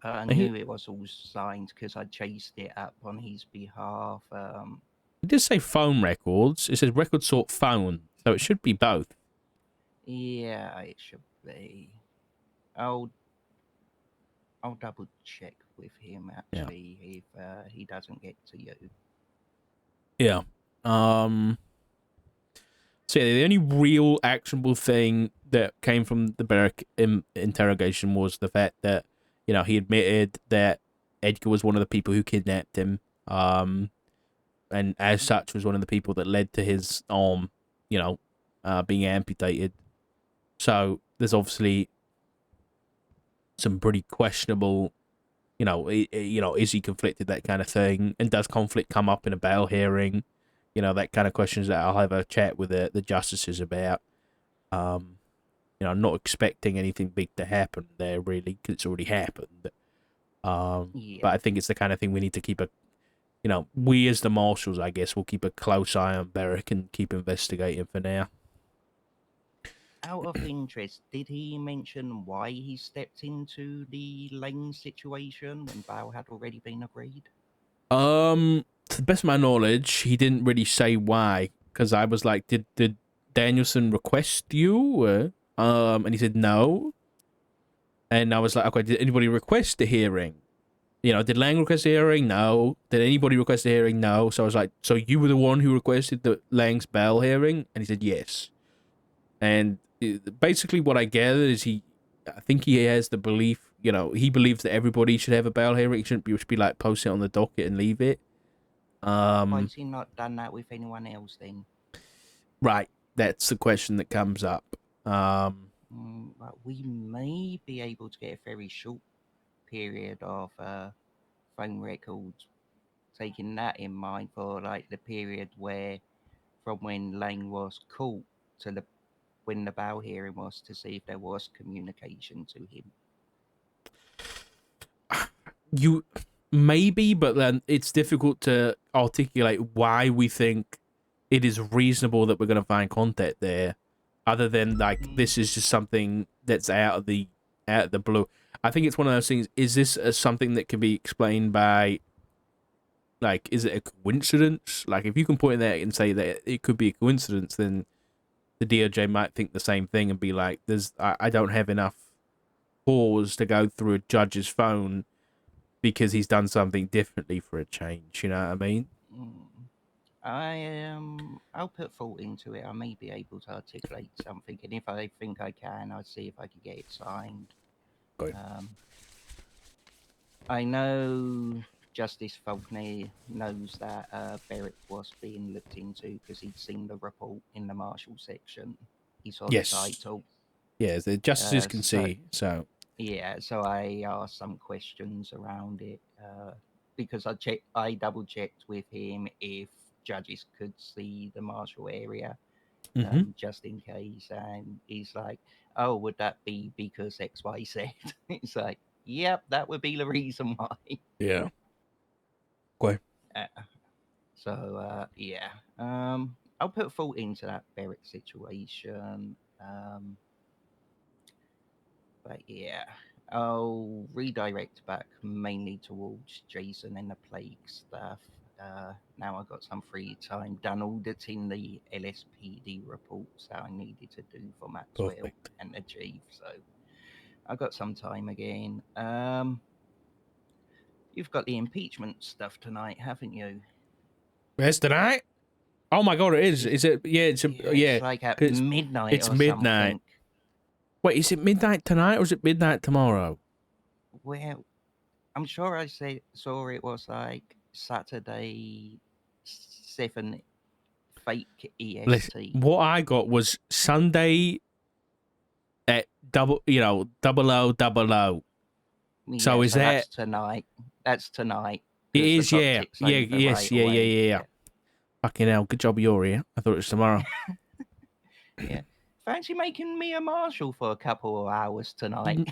I He, knew it was all signed because I chased it up on his behalf. he did say phone records. It says record sort phone, so it should be both. Yeah, it should be. I'll I'll double check with him Yeah. actually if he doesn't get to you. Yeah. Um. So yeah, the only real actionable thing that came from the Barrack interrogation was the fact that he admitted that Edgar was one of the people who kidnapped him. And as such was one of the people that led to his arm, being amputated. So there's obviously some pretty questionable, is he conflicted, that kind of thing, and does conflict come up in a bail hearing? That kind of questions that I'll have a chat with the justices about. I'm not expecting anything big to happen there really, because it's already happened. Yeah. But I think it's the kind of thing we need to keep we as the marshals, I guess, will keep a close eye on Beric and keep investigating for now. Out of interest, did he mention why he stepped into the Lane situation when bail had already been agreed? To the best of my knowledge, he didn't really say why, because I was like, did Danielson request you? And he said no. And I was like, okay, did anybody request a hearing? Did Lang request a hearing? No. Did anybody request a hearing? No. So I was like, so you were the one who requested the Lang's bail hearing? And he said yes. And basically what I gathered is I think he has the belief, he believes that everybody should have a bail hearing. It shouldn't be like post it on the docket and leave it. Why has he not done that with anyone else then? Right. That's the question that comes up. But we may be able to get a very short period of phone records, taking that in mind for like the period where from when Lane was caught to when the bail hearing was, to see if there was communication to him. You maybe, but then it's difficult to articulate why we think it is reasonable that we're going to find contact there, other than like this is just something that's out of the blue. I think it's one of those things. Is this something that can be explained by, like, is it a coincidence? Like, if you can point that and say that it could be a coincidence, then the DOJ might think the same thing and be like, I don't have enough pause to go through a judge's phone because he's done something differently for a change. You know what I mean? I'll put thought into it. I may be able to articulate something, and if I think I can, I'll see if I can get it signed. Good. I know Justice Faulkner knows that Beric was being looked into because he'd seen the report in the Marshall section. He saw the title. Yeah, the justices can see. So yeah, so I asked some questions around it because I double checked with him if judges could see the Marshall area, just in case, and he's like, "Oh, would that be because X, Y, Z?" It's like, "Yep, that would be the reason why." Yeah. Okay. Yeah. I'll put thought into that Beric situation. But yeah, I'll redirect back mainly towards Jason and the plague stuff. Now I've got some free time done auditing the LSPD reports that I needed to do for Maxwell and the chief. So I've got some time again. You've got the impeachment stuff tonight, haven't you? Yes, tonight. Oh my god, it is. Is it? Yeah, it's It's like at midnight. It's midnight. Something. Wait, is it midnight tonight or is it midnight tomorrow? Well, I'm sure I saw it was like Saturday 7 fake EST. Listen, what I got was Sunday at 0000. Yeah, so is that's tonight? That's tonight. It is, yeah. Yeah. Fucking hell, good job you're here. I thought it was tomorrow. Yeah. Fancy making me a marshal for a couple of hours tonight?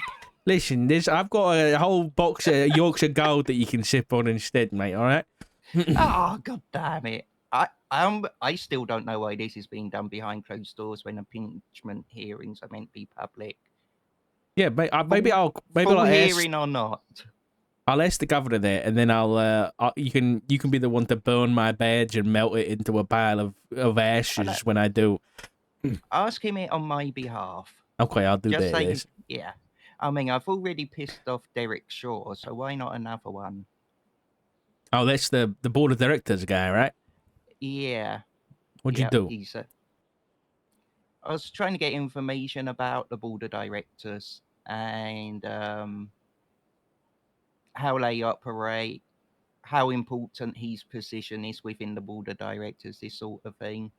Listen, I've got a whole box of Yorkshire Gold that you can sip on instead, mate, all right? Oh, god damn it. I still don't know why this is being done behind closed doors when impeachment hearings are meant to be public. Yeah, maybe I'll hearing or not. I'll ask the governor there, and then you can be the one to burn my badge and melt it into a pile of ashes when I do. Ask him it on my behalf. Okay, I'll do Just that. say, Yes. yeah. I mean, I've already pissed off Derek Shaw, so why not another one? Oh, that's the board of directors guy, right? Yeah. What'd you Yep. do? I was trying to get information about the board of directors and how they operate, how important his position is within the board of directors, this sort of thing.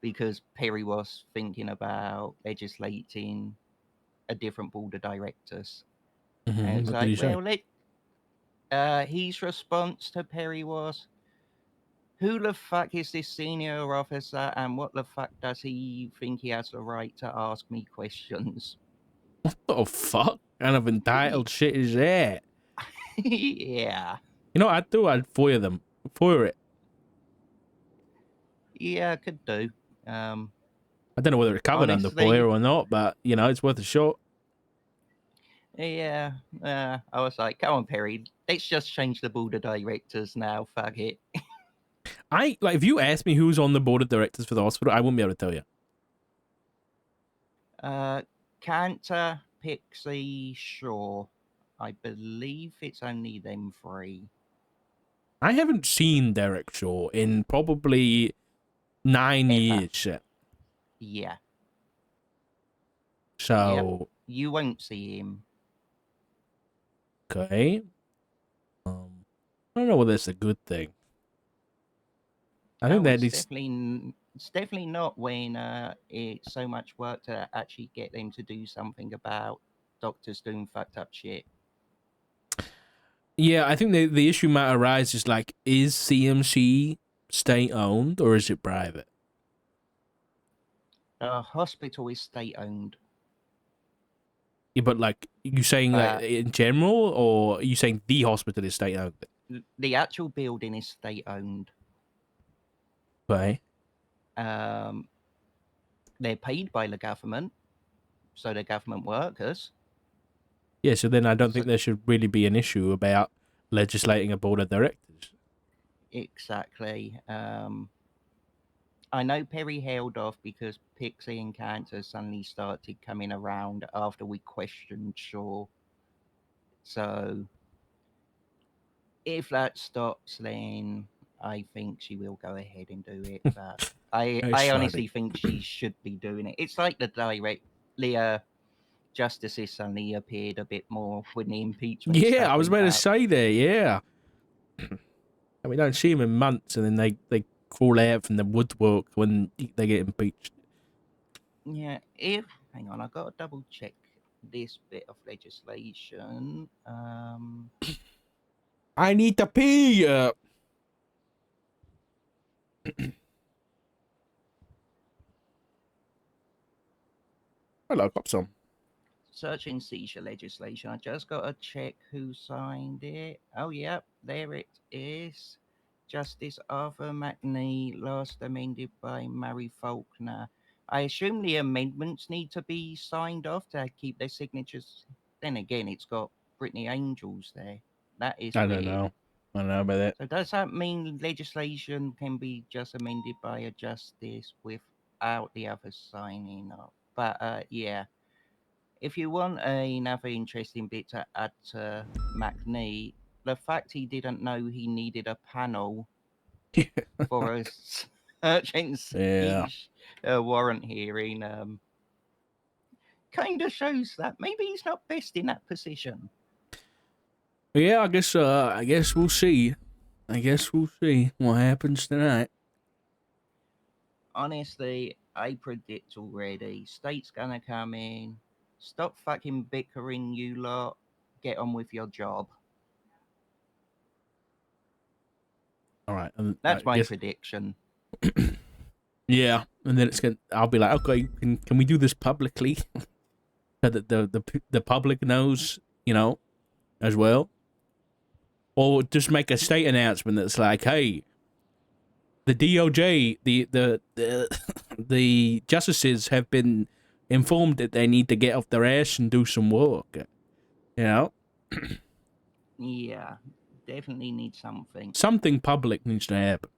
Because Perry was thinking about legislating a different board of directors. And it's What did he like, say? well, his response to Perry was, who the fuck is this senior officer and what the fuck does he think he has the right to ask me questions? Oh fuck! Kind of entitled shit is that? Yeah. You know what I'd do? I'd fire them. Fire it. Yeah, could do. Um, I don't know whether it's covered under fire honestly, or not, but you know, it's worth a shot. yeah. I was like, come on, Perry, let's just change the board of directors now. Fuck it. If you asked me who's on the board of directors for the hospital, I wouldn't be able to tell you. Cantor, Pixie, Shaw. I believe it's only them three. I haven't seen Derek Shaw in probably 9 Ever. years. Yeah. Yep. So You won't see him. okay. I don't know whether it's a good thing. I think that is It's definitely not when it's so much work to actually get them to do something about doctors doing fucked up shit. yeah. I think the issue might arise is like, is CMC state owned or is it private? The hospital is state owned. Yeah, but like, you saying that in general, or are you saying the hospital is state owned? The actual building is state owned. Okay. They're paid by the government, so they're government workers. Yeah, so then I don't So, think there should really be an issue about legislating a board of directors. exactly. I know Perry held off because Pixie and Cantor suddenly started coming around after we questioned Shaw. So if that stops, then I think she will go ahead and do it. But I honestly think she should be doing it. It's like the justices suddenly appeared a bit more when the impeachment Yeah, stuff I was went about to out. say there. Yeah, and we don't see them in months, and then they crawl out from the woodwork when they get impeached. Yeah, hang on, I got to double check this bit of legislation. I need to pee. Hello, got some. Search and seizure legislation. I just got to check who signed it. Oh, yep, there it is. Justice Arthur McNee, last amended by Mary Faulkner. I assume the amendments need to be signed off to keep their signatures. Then again, it's got Brittany Angels there. That is I don't weird. know. I don't know about that. So does that mean legislation can be just amended by a justice without the others signing off? But yeah, if you want another interesting bit to add to McNee, the fact he didn't know he needed a panel for a search and Yeah. siege warrant hearing kind of shows that maybe he's not best in that position. Yeah, I guess we'll see. I guess we'll see what happens tonight. Honestly, I predict already. State's gonna come in. Stop fucking bickering, you lot. Get on with your job. All right, and I That's my guess prediction. yeah, and then I'll be like, okay, can we do this publicly so that the public knows, as well, or just make a state announcement that's like, hey, the DOJ, the justices have been informed that they need to get off their ass and do some work, you know. Yeah, definitely need something. Something public needs to happen.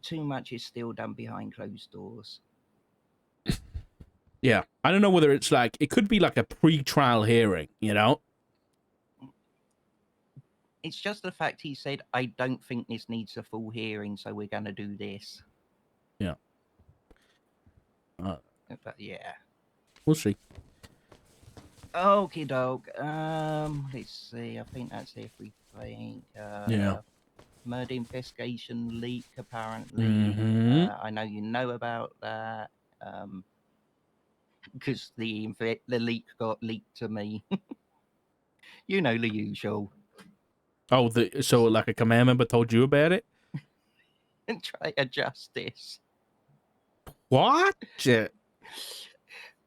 Too much is still done behind closed doors. Yeah, I don't know whether it's like it could be like a pre-trial hearing, you know? It's just the fact he said, I don't think this needs a full hearing, so we're going to do this. Yeah. But yeah. We'll see. Okie doke. Let's see. I think that's everything. Yeah. Murder investigation leak, apparently. Mm-hmm. I know you know about that. Because the leak got leaked to me. You know the usual. Oh, so like a command member told you about it? And try to justice. What? I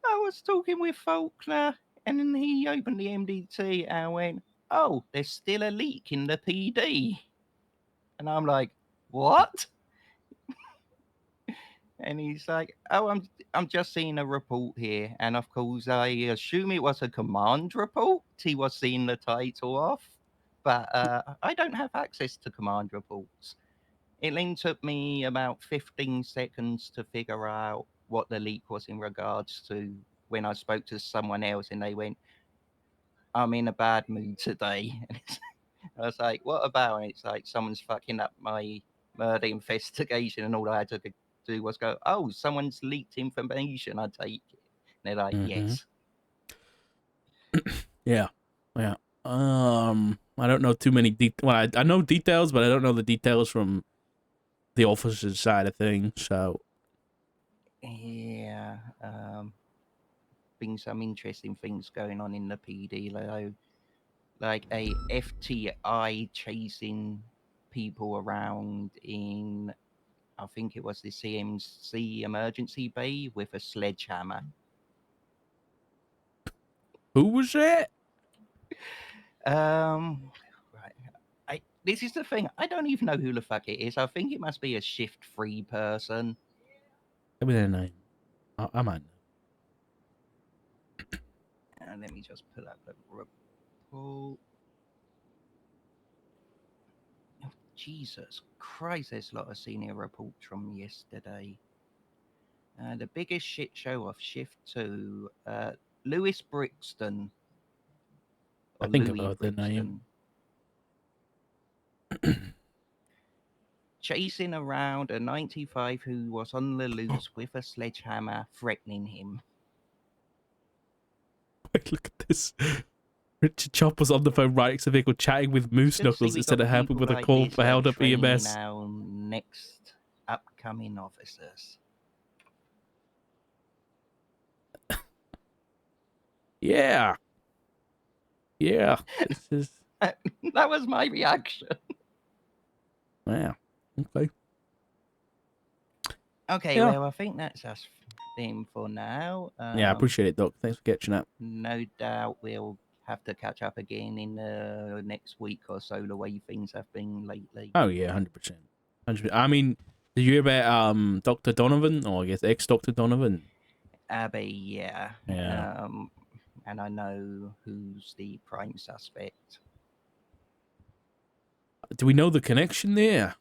was talking with Faulkner, and then he opened the MDT and went, "Oh, there's still a leak in the PD." And I'm like, "What?" And he's like, "Oh, I'm just seeing a report here." And of course, I assume it was a command report. He was seeing the title off, but I don't have access to command reports. It then took me about 15 seconds to figure out what the leak was in regards to when I spoke to someone else, and they went, "I'm in a bad mood today." I was like, "What about?" And it's like, someone's fucking up my murder investigation, and all I had to do was go, "Oh, someone's leaked information, I take it." And they're like, Mm-hmm. "Yes." Yeah. Yeah. I don't know too many well, I know details, but I don't know the details from the officer's side of things, so Yeah. Been some interesting things going on in the PD, like a FTI chasing people around in, I think it was the CMC emergency bay with a sledgehammer. who was that? Right. This is the thing. I don't even know who the fuck it is. I think it must be a shift free person. Give me their name. I might know. And let me just pull up the report. Oh, Jesus Christ, there's a lot of senior reports from yesterday. The biggest shit show of Shift 2, Lewis Brixton, I or think I've Louis heard their name. Brixton, chasing around a 95 who was on the loose with a sledgehammer, threatening him. Wait, look at this. Richard Chopper's on the phone writing a vehicle chatting with It's Moose good to see Knuckles we instead got of helping people with a like call this for held up training EMS. our next upcoming officers. Yeah. Yeah. This is That was my reaction. wow. Okay. Okay, Yeah. well, I think that's us thing for now. Yeah, I appreciate it, Doc. Thanks for catching up. No doubt we'll have to catch up again in the next week or so, the way things have been lately. Oh yeah, 100%. 100%. I mean, did you hear about Dr. Donovan, or I guess ex Dr. Donovan? Abby, yeah. Yeah. And I know who's the prime suspect. Do we know the connection there?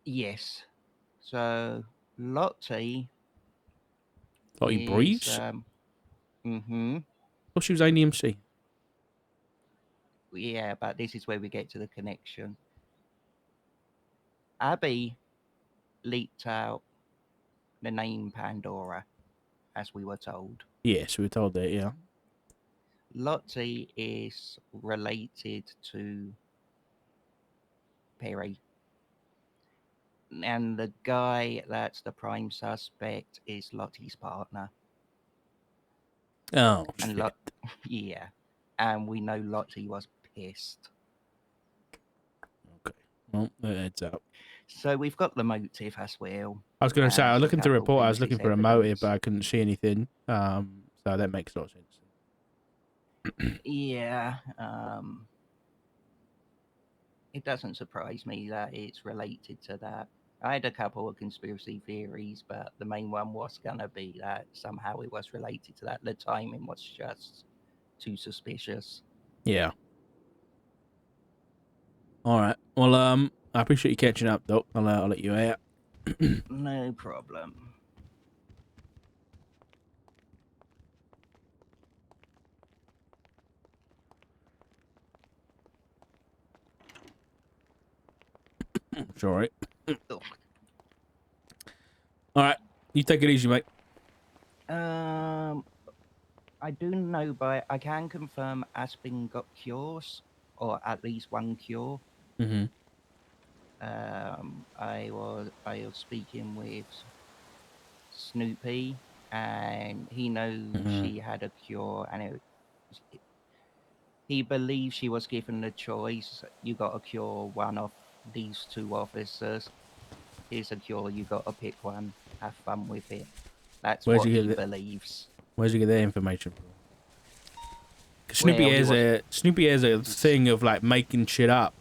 Yes. So Lottie Lottie is Breeze? mm-hmm. Thought she was ADMC. Yeah, but this is where we get to the connection. Abby leaked out the name Pandora, as we were told. Yes, we were told that, yeah. Lottie is related to Perry. And the guy that's the prime suspect is Lottie's partner. Oh, And shit. yeah. And we know Lottie was pissed. Okay. Well, that adds up. So we've got the motive as well. I was going to say, I was As a looking through the couple report, I was things is looking for a motive, evidence. but I couldn't see anything. So that makes a lot of sense. Yeah. It doesn't surprise me that it's related to that. I had a couple of conspiracy theories, but the main one was gonna be that somehow it was related to that. The timing was just too suspicious. Yeah. All right. Well, I appreciate you catching up, Doc. I'll let you out. No problem. It's all right. Ugh. All right. You take it easy, mate. Um, I do know, but I can confirm Aspen got cures, or at least one cure. Mm-hmm. I was speaking with Snoopy, and he knows Mm-hmm. she had a cure, and he believes she was given the choice. You got to cure one of these two officers. Here's a cure. You got to pick one. Have fun with it. That's Where'd what you get he that? believes. Where'd you get that information from? 'Cause Well, he was. Snoopy has a thing of like making shit up.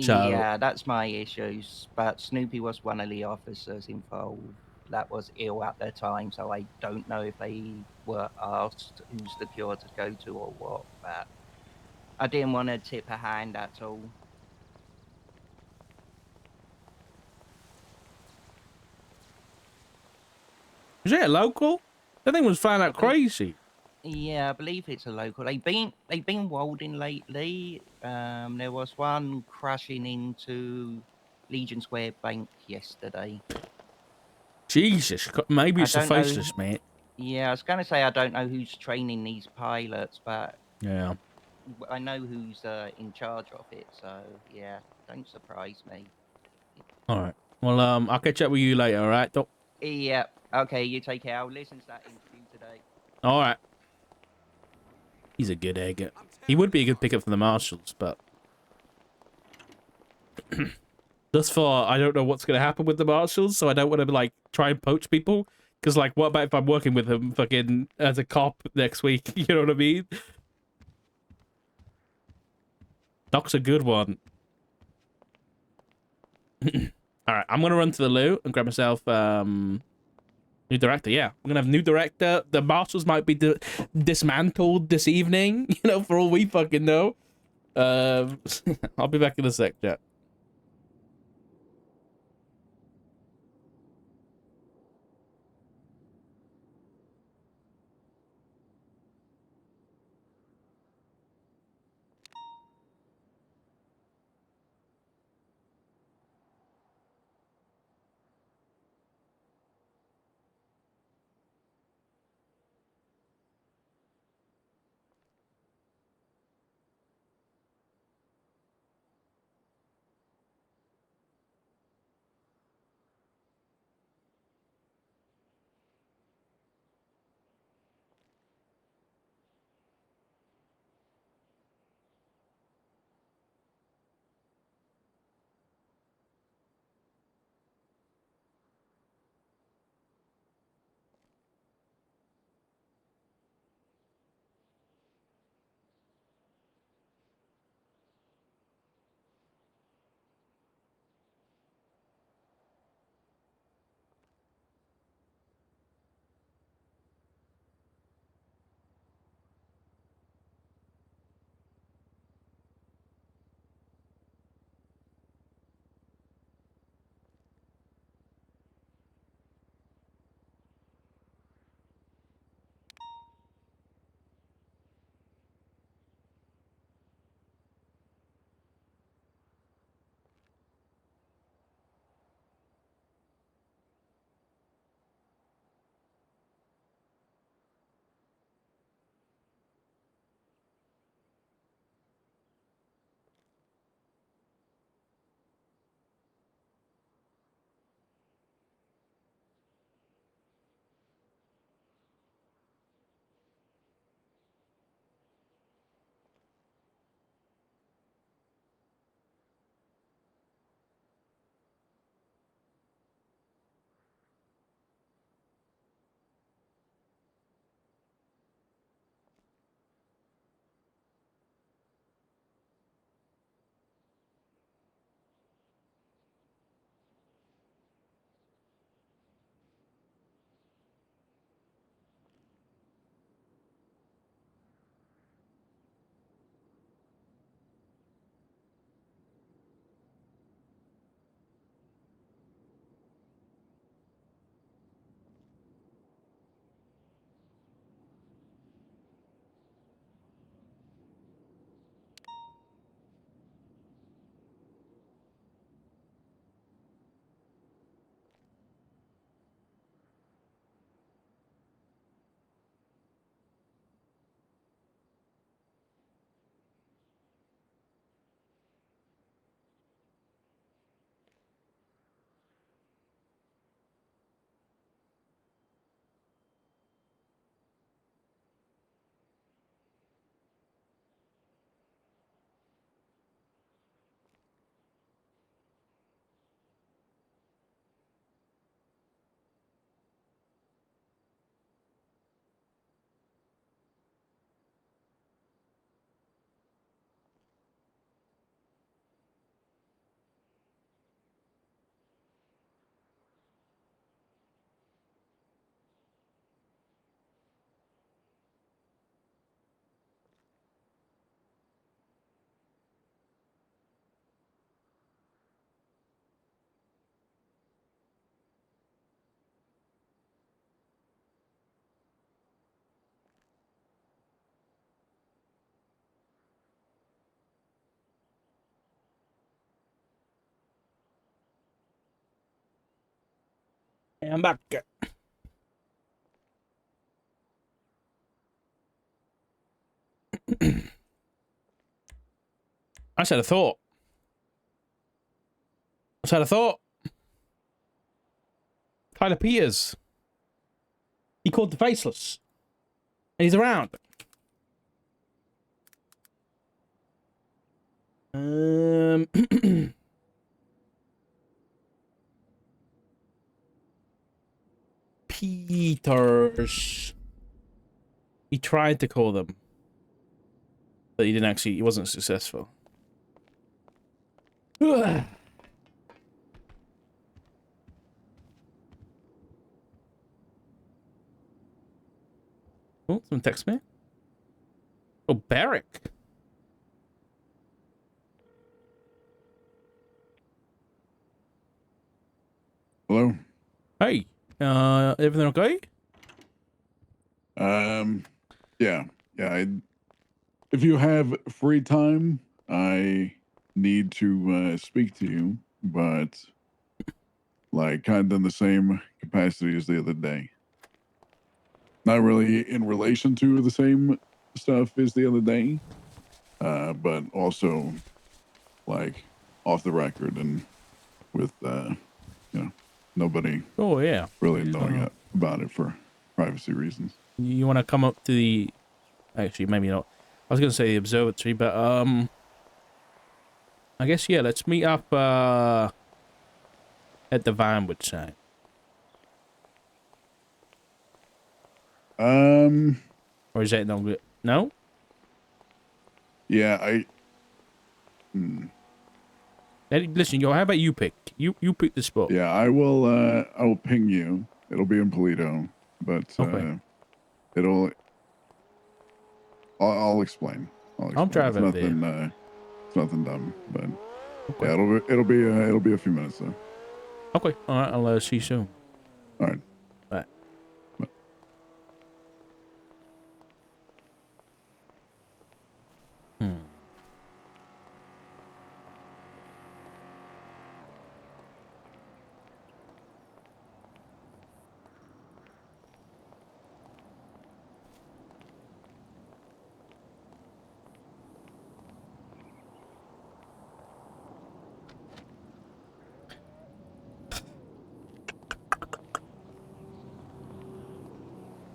So Yeah, that's my issues. But Snoopy was one of the officers involved that was ill at the time, so I don't know if they were asked who's the cure to go to or what. But I didn't want to tip a hand at all. is it a local? That thing was flying I out believe, crazy. yeah, I believe it's a local. They've been welding lately. There was one crashing into Legion Square Bank yesterday. Jesus, maybe I it's the don't know. faceless, mate. Yeah, I was gonna say I don't know who's training these pilots, but Yeah. I know who's in charge of it. So yeah, don't surprise me. All right. Well, I'll catch up with you later. All right, Doc. Yeah. Okay, you take care. I'll listen to that interview today. All right. He's a good egg. He would be a good pickup for the marshals, but thus far, I don't know what's going to happen with the marshals, so I don't want to like try and poach people. Because like, what about if I'm working with him fucking as a cop next week? You know what I mean? Doc's a good one. All right, I'm gonna run to the loo and grab myself new director. Yeah, I'm gonna have new director. The marshals might be dismantled this evening. You know, for all we fucking know. Um, I'll be back in a sec, chat. I'm back. I just had a thought. Tyler Peters. He called the Faceless. And he's around. Peters. He tried to call them. But he wasn't successful. Oh, someone text me. Oh, Barrick. Hello. Hey, everything okay? Yeah. If you have free time, I need to speak to you, but like kind of in the same capacity as the other day. Not really in relation to the same stuff as the other day, but also like off the record and with nobody Oh, yeah. really knowing about it for privacy reasons. You want to come up to the... Actually, maybe not. I was going to say the observatory, but, I guess, yeah, let's meet up, at the Vinewood site. Or is that not good? No? Yeah, Hey, listen, yo, how about you pick? You pick the spot. Yeah, I will ping you. It'll be in Polito, but Okay. I'll explain. I'll drive It's up there. nothing it's nothing dumb, but Okay. yeah, it'll be a few minutes though. Okay. All right. I'll see you soon. All right. Bye. Bye.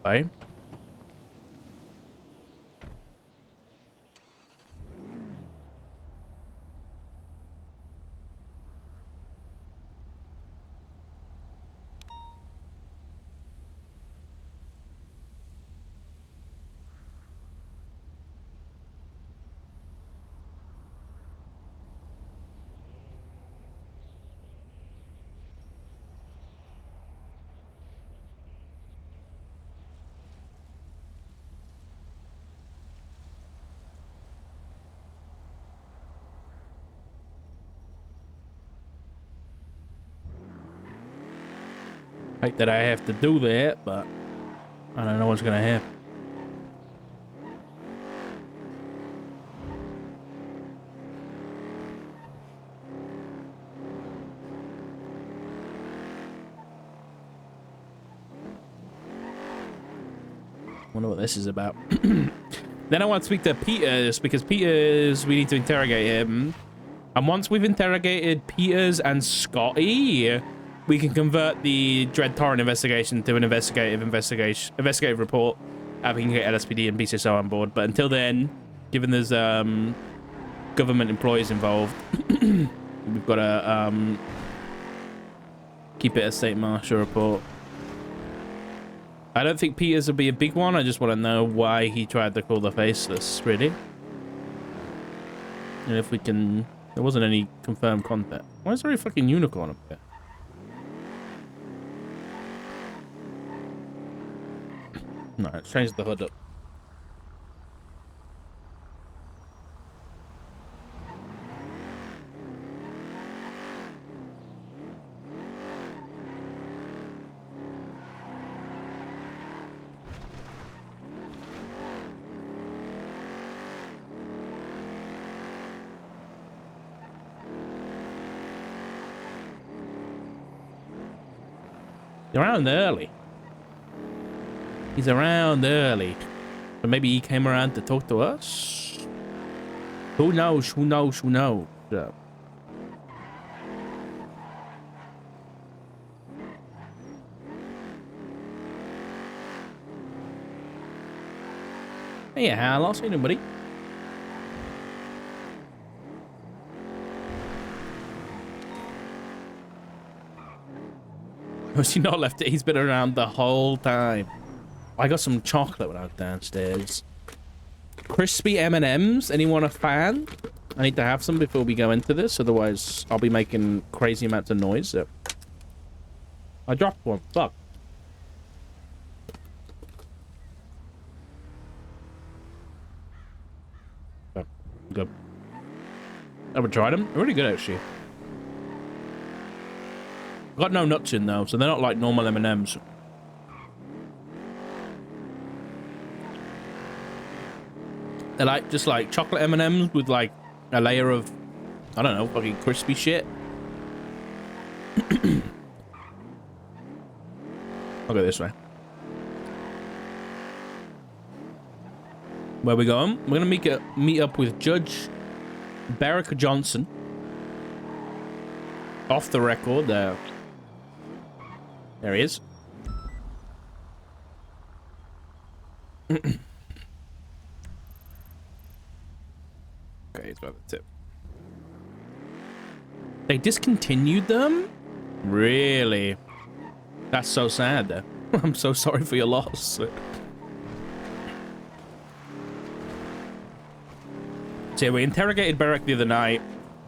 Bye. Hate that I have to do that, but I don't know what's gonna happen. Wonder what this is about. Then I want to speak to Peters, because Peters, we need to interrogate him. And once we've interrogated Peters and Scotty, we can convert the Dread Torrent investigation to an investigative report. We can get LSPD and BCSO on board. But until then, given there's government employees involved, we've got to keep it a state marshal report. I don't think Peters will be a big one. I just want to know why he tried to call the Faceless, really. And if we can... There wasn't any confirmed contact. Why is there a fucking unicorn up there? No, let's change the hood up. He's around early. He's around early. But maybe he came around to talk to us? Who knows? Who knows? Who knows? Hey, Hal, I'll see anybody. Was he not left it? He's been around the whole time. I got some chocolate when I was downstairs. Crispy M&Ms. Anyone a fan? I need to have some before we go into this, otherwise I'll be making crazy amounts of noise. I dropped one. Fuck. Oh, good. Ever tried them? They're really good, actually. Got no nuts in though, so they're not like normal M&Ms. They're like just like chocolate M&Ms with like a layer of, I don't know, fucking crispy shit. I'll go this way. Where we going? We're gonna meet up with Judge Barrick Johnson. Off the record there. There he is. Okay, it's about the tip. They discontinued them? Really? That's so sad though. I'm so sorry for your loss. So yeah, we interrogated Barrick the other night.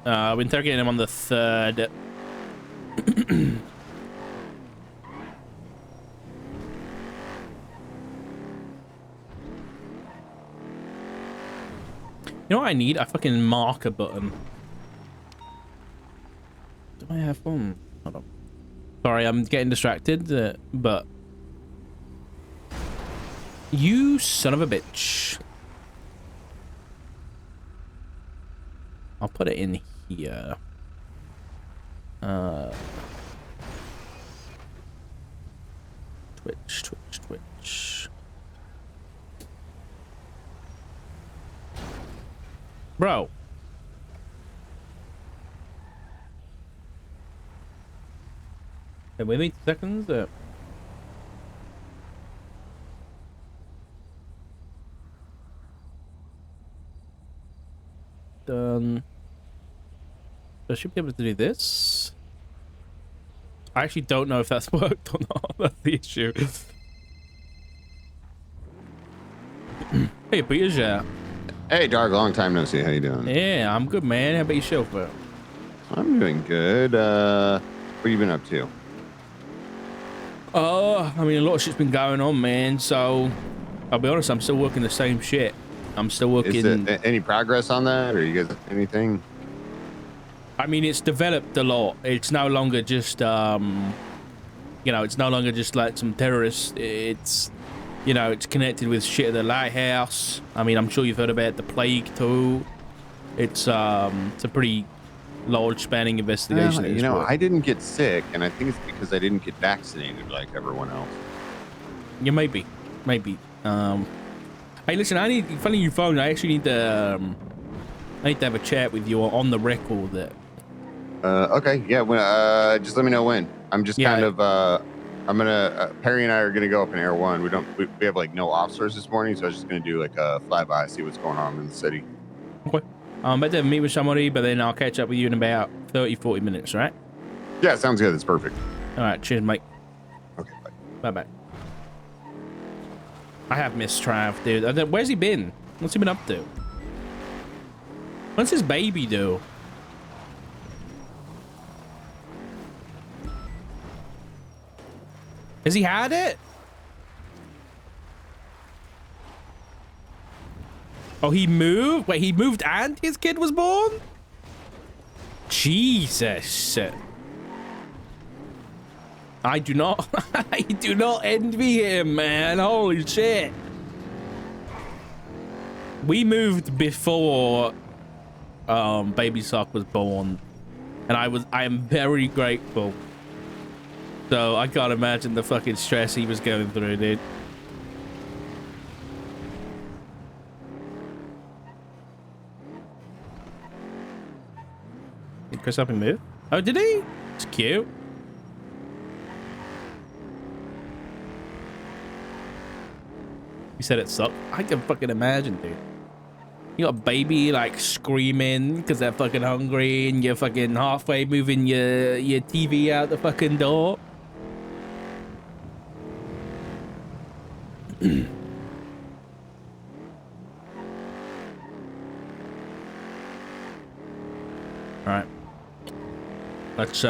We interrogated him on the 3rd. You know what I need? A fucking marker button. Do I have one? Hold on. Sorry, I'm getting distracted, but... You son of a bitch. I'll put it in here. Twitch. Bro. Hey, wait 2 seconds. Done. I should be able to do this. I actually don't know if that's worked or not. That's the issue. Hey, Peter's yeah. Hey, Dark, long time no see. How you doing? Yeah, I'm good, man. How about yourself, bro? I'm doing good. What have you been up to? I mean, a lot of shit's been going on, man. So, I'll be honest, I'm still working the same shit. I'm still working. Is there any progress on that, or you guys anything? I mean, it's developed a lot. It's no longer just, you know, it's no longer just like some terrorists. It's, you know, it's connected with shit at the lighthouse. I mean, I'm sure you've heard about the plague too. It's a pretty large spanning investigation. You know, I didn't get sick, and I think it's because I didn't get vaccinated like everyone else. Yeah, maybe. Hey, listen, I need, funny your phone. I actually need to have a chat with you on the record. That. Okay, yeah. When, just let me know when. I'm just kind of. I'm gonna. Perry and I are gonna go up in Air One. We have like no officers this morning, so I was just gonna do like a flyby, see what's going on in the city. Okay. I'm about to meet with somebody, but then I'll catch up with you in about 30-40 minutes, right? Yeah, sounds good. That's perfect. All right, cheers, mate. Okay, bye. Bye-bye. I have missed Trav, dude. Where's he been? What's he been up to? What's his baby do? Has he had it? Oh, he moved? Wait, he moved and his kid was born? Jesus. I do not envy him, man. Holy shit. We moved before baby Sock was born, and I am very grateful So I can't imagine the fucking stress he was going through, dude. Did Chris help him move? Oh, did he? It's cute. You said it sucked. I can fucking imagine, dude. You got a baby like screaming because they're fucking hungry, and you're fucking halfway moving your TV out the fucking door. All right. Let's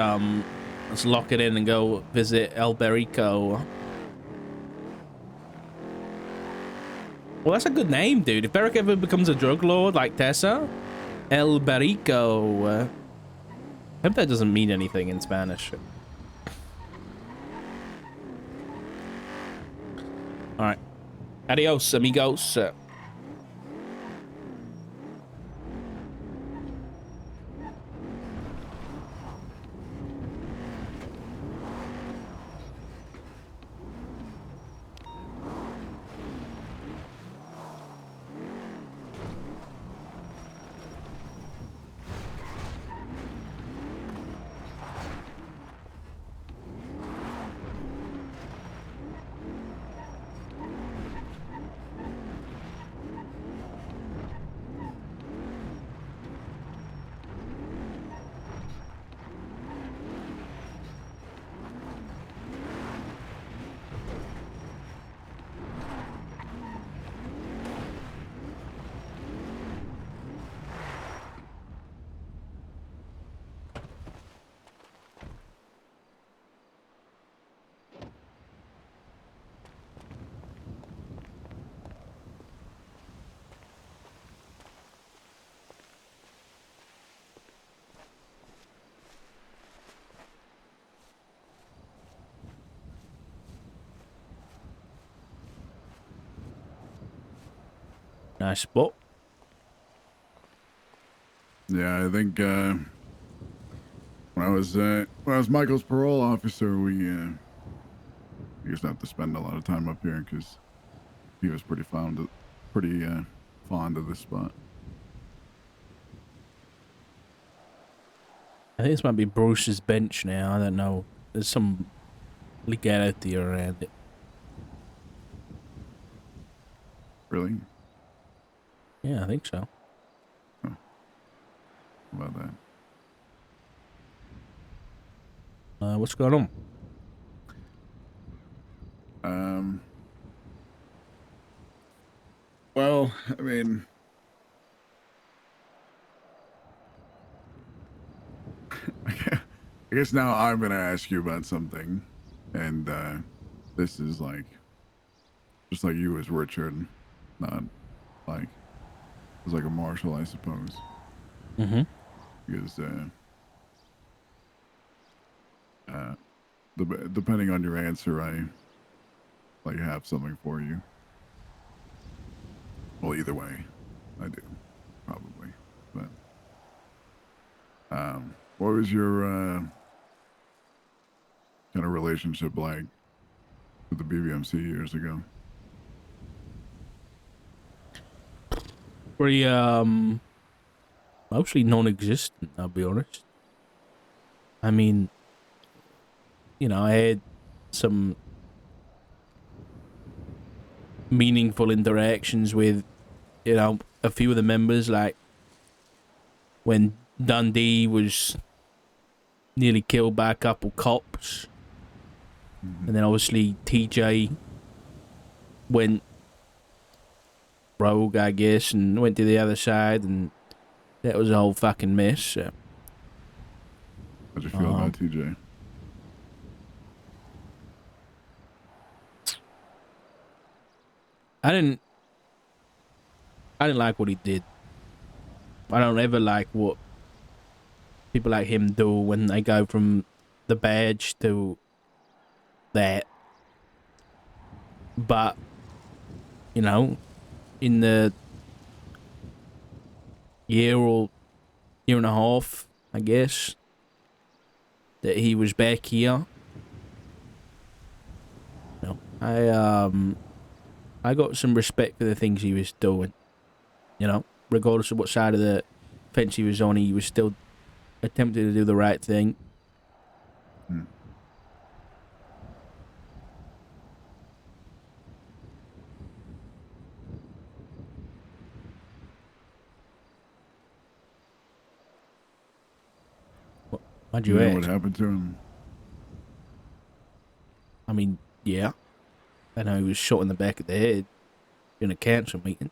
lock it in and go visit El Berico. Well, that's a good name, dude. If Beric ever becomes a drug lord like Tessa, El Berico. I hope that doesn't mean anything in Spanish. All right. Adios, amigos. Nice spot. Yeah, I think when I was Michael's parole officer, we used to have to spend a lot of time up here because he was pretty fond of this spot. I think this might be Bruce's bench now. I don't know. There's some legality around it. Really? Yeah, I think so. Huh. How about that? What's going on? Well, I mean, I guess now I'm gonna ask you about something, and this is like, just like you as Richard, not like, it's like a Marshall, I suppose. Mm-hmm. Because depending on your answer, I like have something for you. Well, either way, I do, probably. But what was your kind of relationship like with the BBMC years ago? Pretty mostly non-existent, I'll be honest. I mean, you know, I had some meaningful interactions with, you know, a few of the members, like when Dundee was nearly killed by a couple cops. Mm-hmm. And then obviously TJ went rogue, I guess, and went to the other side, and that was a whole fucking mess. So. How'd you feel about TJ? I didn't like what he did. I don't ever like what people like him do when they go from the badge to that. But, you know, in the year or year and a half, I guess, that he was back here, I got some respect for the things he was doing. You know, regardless of what side of the fence he was on, he was still attempting to do the right thing. Hmm. Why'd You you know what ask? happened to him? I mean, yeah. I know he was shot in the back of the head in a council meeting.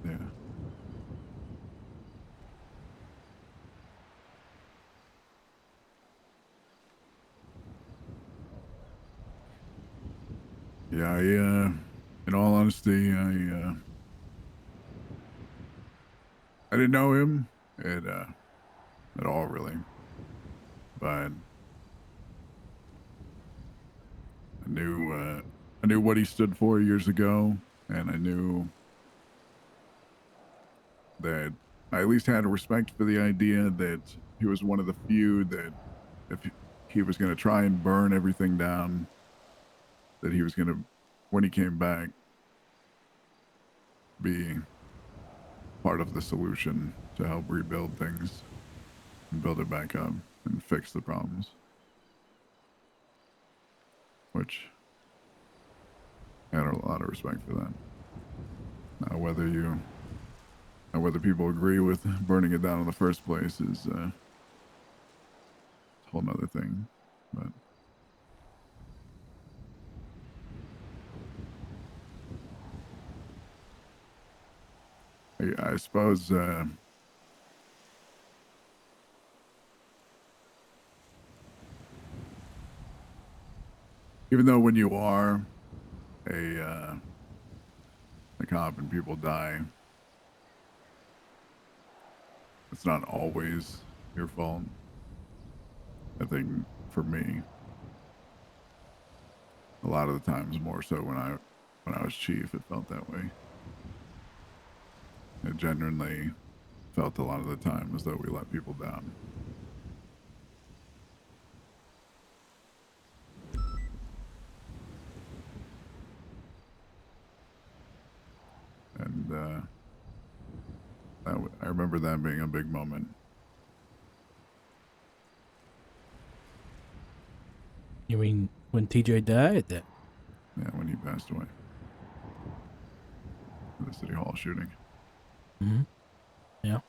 Yeah. Yeah, in all honesty, I didn't know him at all, really. But I knew what he stood for years ago, and I knew that I at least had a respect for the idea that he was one of the few that if he was going to try and burn everything down, that he was going to, when he came back, be part of the solution to help rebuild things and build it back up and fix the problems. Which I had a lot of respect for that. Now, whether people agree with burning it down in the first place is a whole nother thing. But I suppose even though when you are a cop and people die, it's not always your fault. I think for me, a lot of the times more so when I was chief, it felt that way. It genuinely felt a lot of the time as though we let people down. And I remember that being a big moment. You mean when TJ died? Then? Yeah, when he passed away. The City Hall shooting. Mm-hmm. Yeah.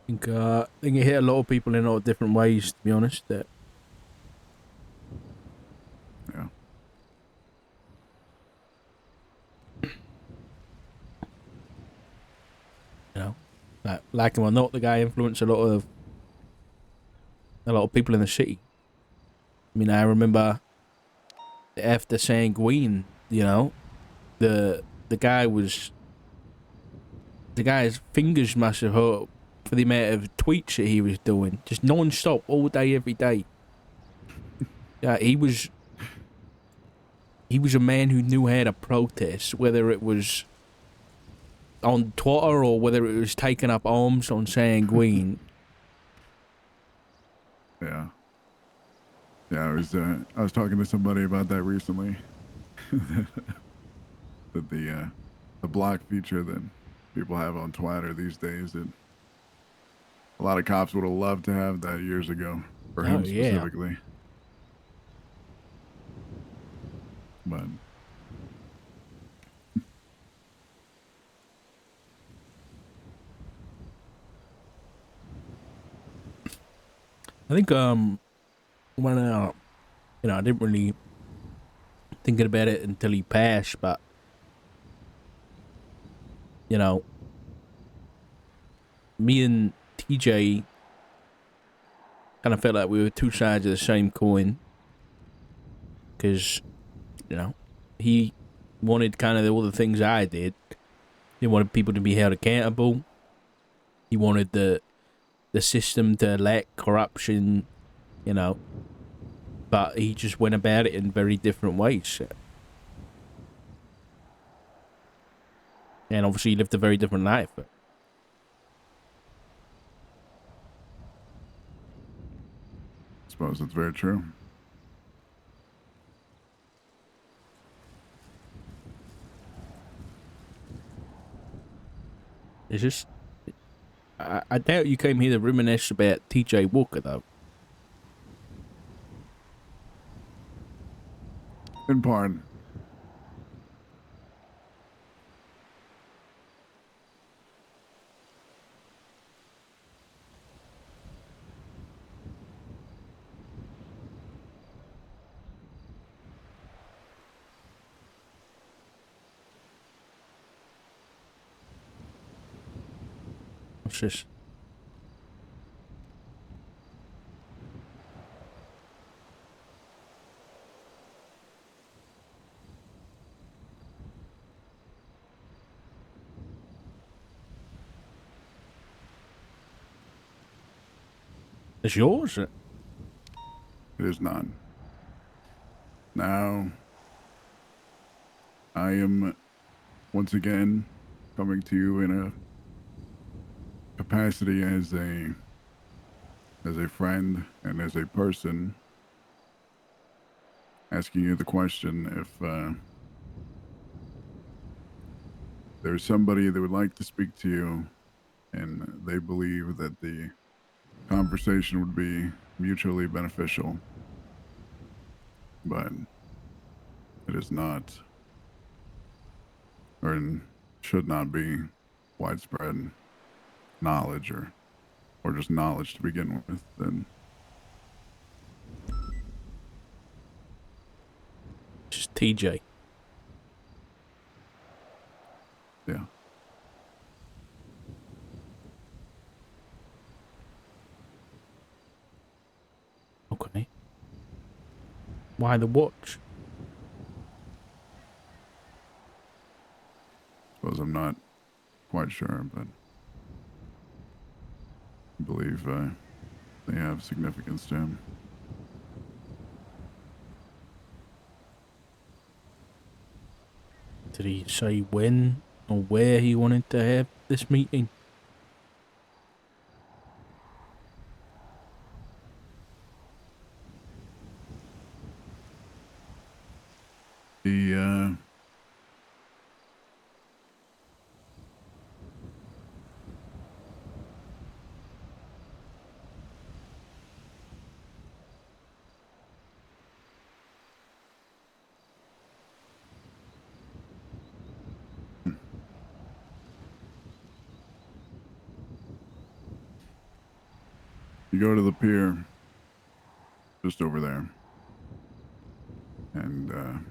I think it hit a lot of people in a lot of different ways, to be honest. That Yeah. you know, like him or not, the guy influenced a lot of people in the city. I mean, I remember after Sanguine, you know, the guy's fingers must have hurt for the amount of tweets that he was doing, just non-stop, all day, every day. Yeah, he was a man who knew how to protest, whether it was on Twitter or whether it was taking up arms on Sanguine. Yeah. Yeah, I was talking to somebody about that recently. That the block feature that people have on Twitter these days, that a lot of cops would have loved to have that years ago, for Oh him yeah. specifically. But I think when I didn't really thinking about it until he passed, but you know, me and TJ kind of felt like we were two sides of the same coin, because you know, he wanted kind of all the things I did. He wanted people to be held accountable. He wanted the system to lack corruption, you know, but he just went about it in very different ways. And obviously you lived a very different life. But I suppose that's very true. it's just, I doubt you came here to reminisce about TJ Walker, though. In part. It's just, it's yours. It is not. Now, I am once again coming to you in a capacity as a friend and as a person, asking you the question if there's somebody that would like to speak to you and they believe that the conversation would be mutually beneficial, but it is not, or should not be, widespread knowledge or just knowledge to begin with, then Just TJ. yeah. Okay. Why the watch? Suppose I'm not quite sure, but I believe they have significance to him. Did he say when or where he wanted to have this meeting? The you go to the pier just over there, and I'm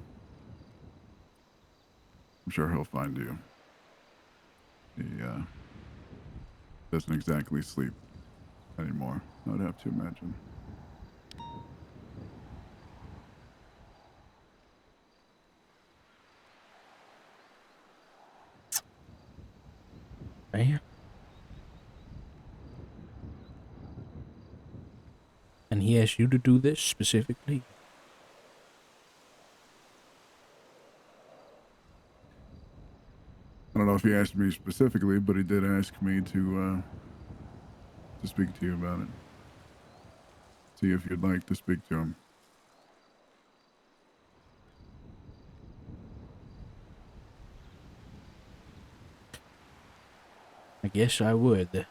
sure he'll find you. He doesn't exactly sleep anymore, I'd have to imagine. Damn. And he asked you to do this specifically? I don't know if he asked me specifically, but he did ask me to speak to you about it. See if you'd like to speak to him. I guess I would.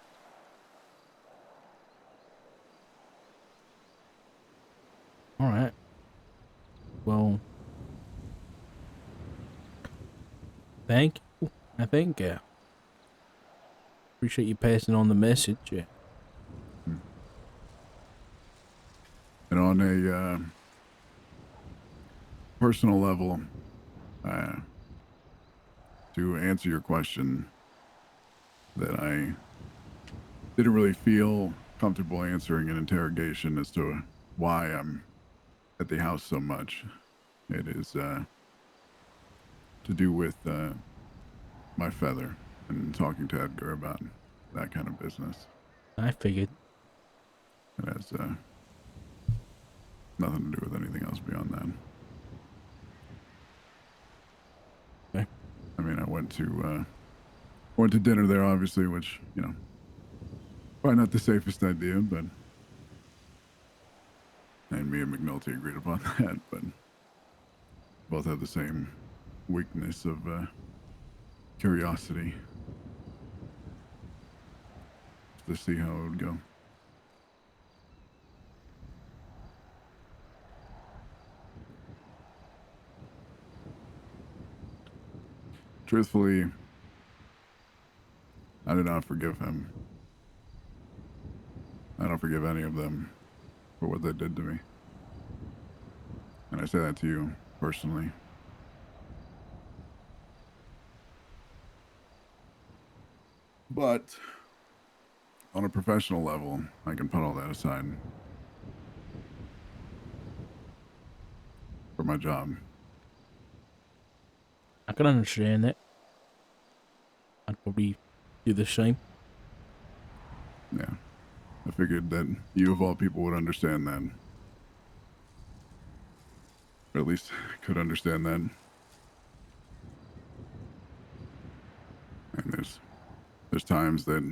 Alright. Well, thank you. I think. Appreciate you passing on the message. And on a personal level, to answer your question, that I didn't really feel comfortable answering an interrogation as to why I'm at the house so much. It is to do with my feather and talking to Edgar about that kind of business. I figured. It has nothing to do with anything else beyond that. Okay. I mean, I went to Went to dinner there, obviously, which, you know, probably not the safest idea, but. And me and McNulty agreed upon that, but both have the same weakness of curiosity. To see how it would go. Truthfully, I did not forgive him. I don't forgive any of them for what they did to me. And I say that to you personally. But on a professional level, I can put all that aside for my job. I can understand that. I'd probably do the same. Yeah. I figured that you of all people would understand that. Or at least could understand that. And there's times that,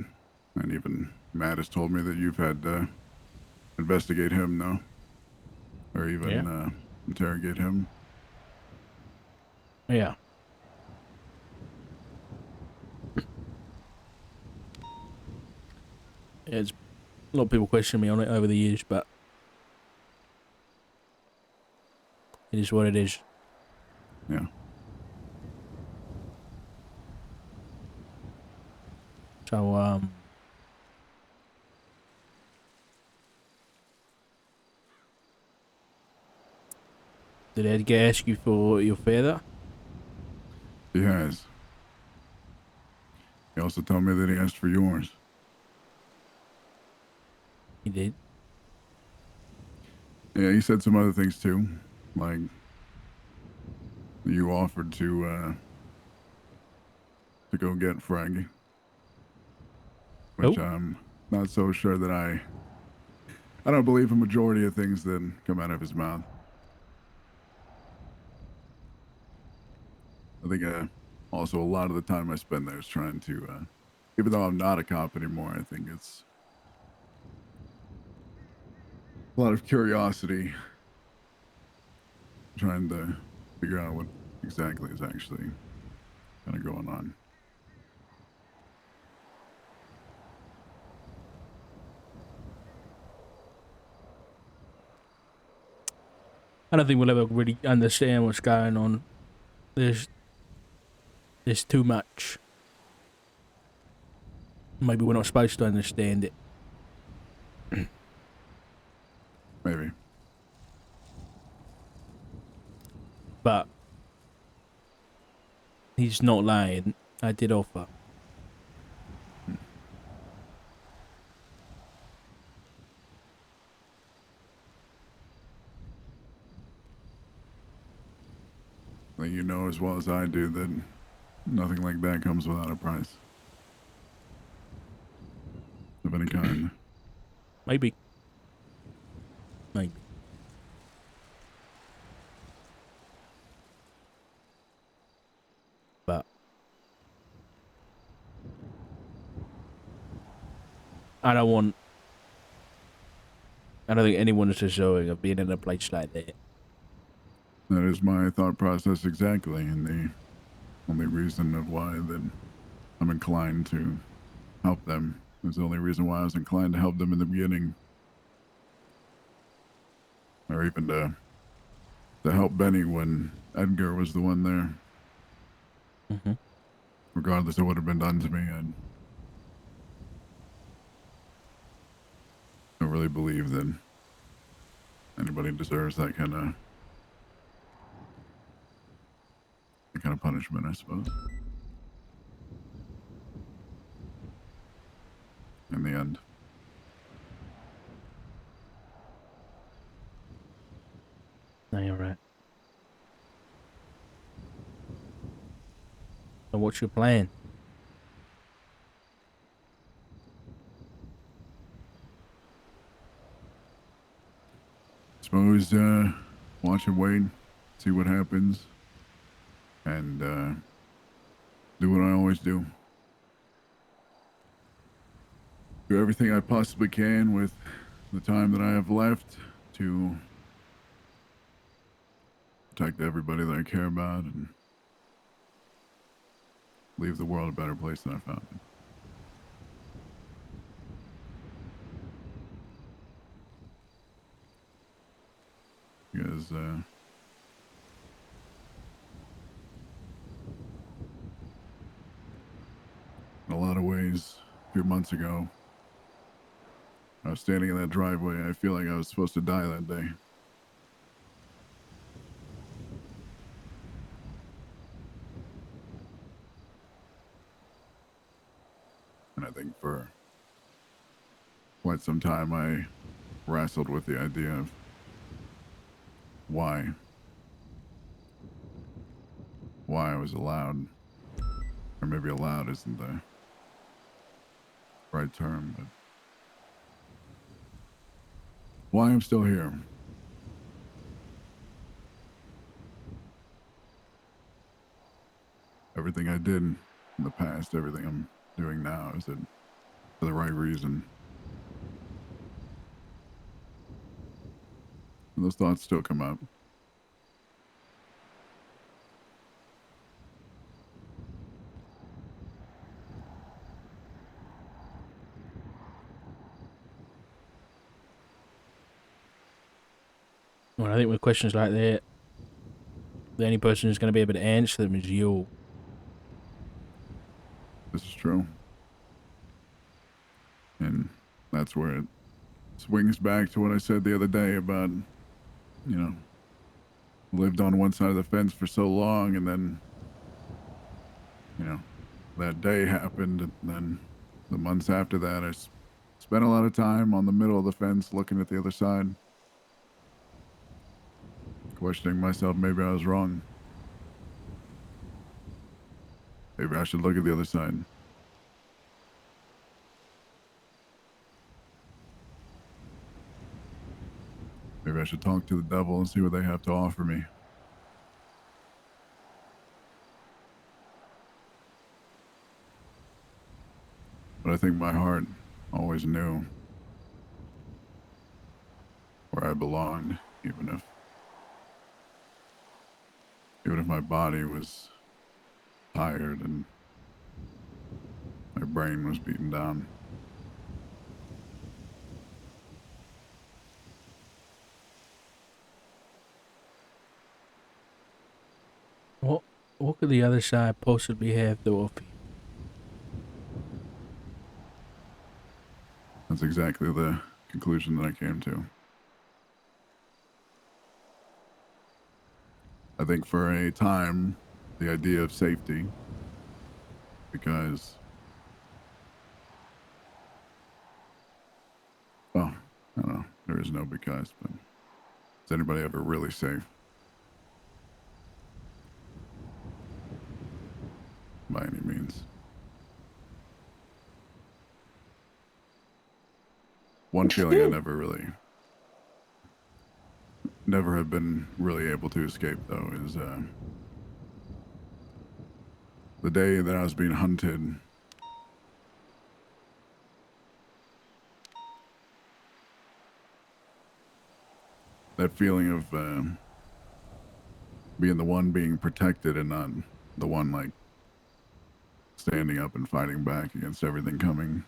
and even Matt has told me that you've had to investigate him, no? Or even interrogate him. Yeah. It's a lot of people question me on it over the years, but it is what it is. Yeah. So, did Edgar ask you for your feather? He has. He also told me that he asked for yours. He did. Yeah, he said some other things too. Like, you offered to go get Frag. Which I'm not so sure that I don't believe a majority of things that come out of his mouth. I think also a lot of the time I spend there is trying to, even though I'm not a cop anymore, I think it's a lot of curiosity, trying to figure out what exactly is actually kind of going on. I don't think we'll ever really understand what's going on. There's too much. Maybe we're not supposed to understand it. Maybe. But he's not lying. I did offer. Like, you know as well as I do that nothing like that comes without a price of any kind. Maybe. But I don't think anyone is deserving of being in a place like that. That is my thought process exactly, and the only reason of why that I'm inclined to help them is the only reason why I was inclined to help them in the beginning, or even to help Benny when Edgar was the one there. Mm-hmm. Regardless of what had been done to me, I don't really believe that anybody deserves that kind of punishment, I suppose. In the end. No, you're right. So what's your plan? Suppose watch and wait, see what happens, and do what I always do. do everything I possibly can with the time that I have left to protect everybody that I care about and leave the world a better place than I found it. Because, in a lot of ways, a few months ago, I was standing in that driveway. I feel like I was supposed to die that day. And I think for quite some time, I wrestled with the idea of why I was allowed, or maybe allowed isn't the right term, but why I'm still here. Everything I did in the past, everything I'm doing now, is it for the right reason? And those thoughts still come up. Well, I think with questions like that, the only person who's going to be able to answer them is you. This is true. And that's where it swings back to what I said the other day about, you know, lived on one side of the fence for so long, and then, you know, that day happened, and then the months after that, I spent a lot of time on the middle of the fence looking at the other side, questioning myself. Maybe I was wrong. Maybe I should look at the other side. Maybe I should talk to the devil and see what they have to offer me. But I think my heart always knew where I belonged, even if my body was tired and my brain was beaten down. What could the other side possibly have to offer you? That's exactly the conclusion that I came to. I think for a time, the idea of safety, because, well, I don't know, there is no because, but is anybody ever really safe? By any means. One feeling I never have been really able to escape, though, is the day that I was being hunted. That feeling of being the one being protected and not the one, like, standing up and fighting back against everything coming.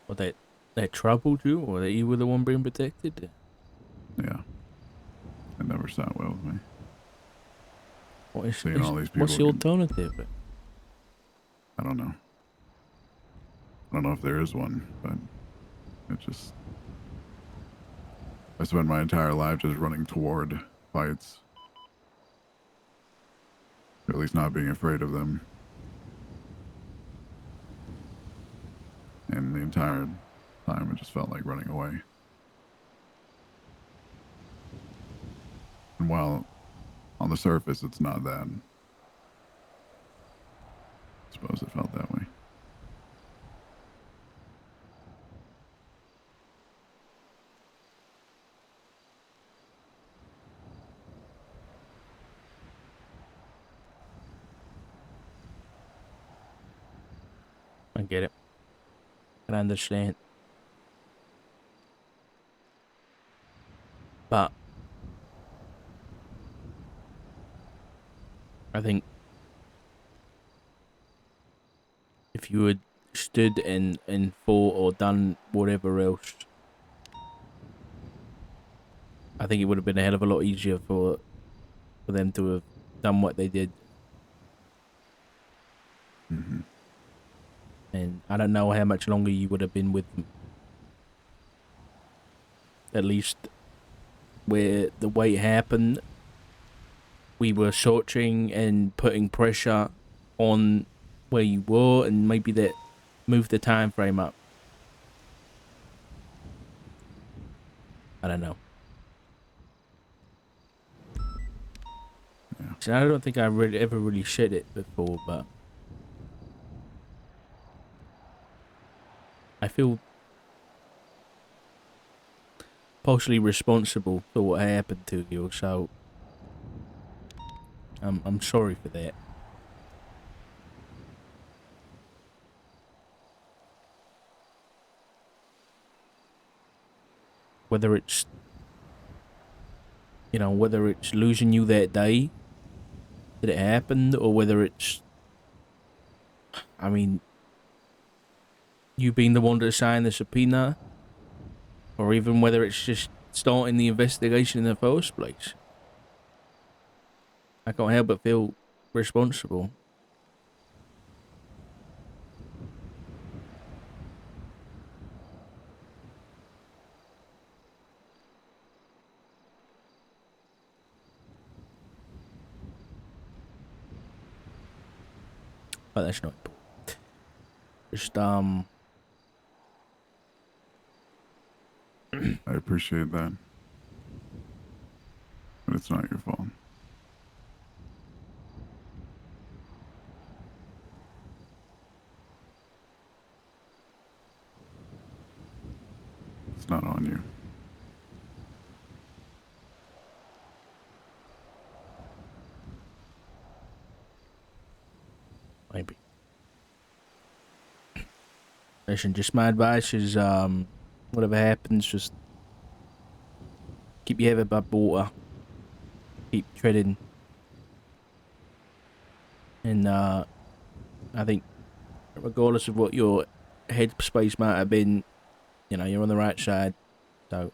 Or that troubled you, or that you were the one being protected? Yeah. It never sat well with me. What's Seeing all these people. What's the alternative? I don't know. I don't know if there is one, but it just... I spent my entire life just running toward fights. Or at least not being afraid of them. And the entire time it just felt like running away. And while on the surface it's not that, I suppose it felt that way. I get it. I understand. But I think if you had stood and fought or done whatever else, I think it would have been a hell of a lot easier for them to have done what they did. Mm-hmm. And I don't know how much longer you would have been with them. At least where the way it happened, we were searching and putting pressure on where you were, and maybe that moved the time frame up. I don't know. Yeah. So I don't think I ever really said it before, but I feel partially responsible for what happened to you, so I'm sorry for that. Whether it's, you know, whether it's losing you that day that it happened, or whether it's, I mean, you being the one to sign the subpoena, or even whether it's just starting the investigation in the first place. I can't help but feel responsible. But that's not important. Just, I appreciate that. But it's not your fault. It's not on you. maybe. Listen, just my advice is, whatever happens, just keep your head above water. Keep treading. And, I think, regardless of what your headspace might have been, you know, you're on the right side. So,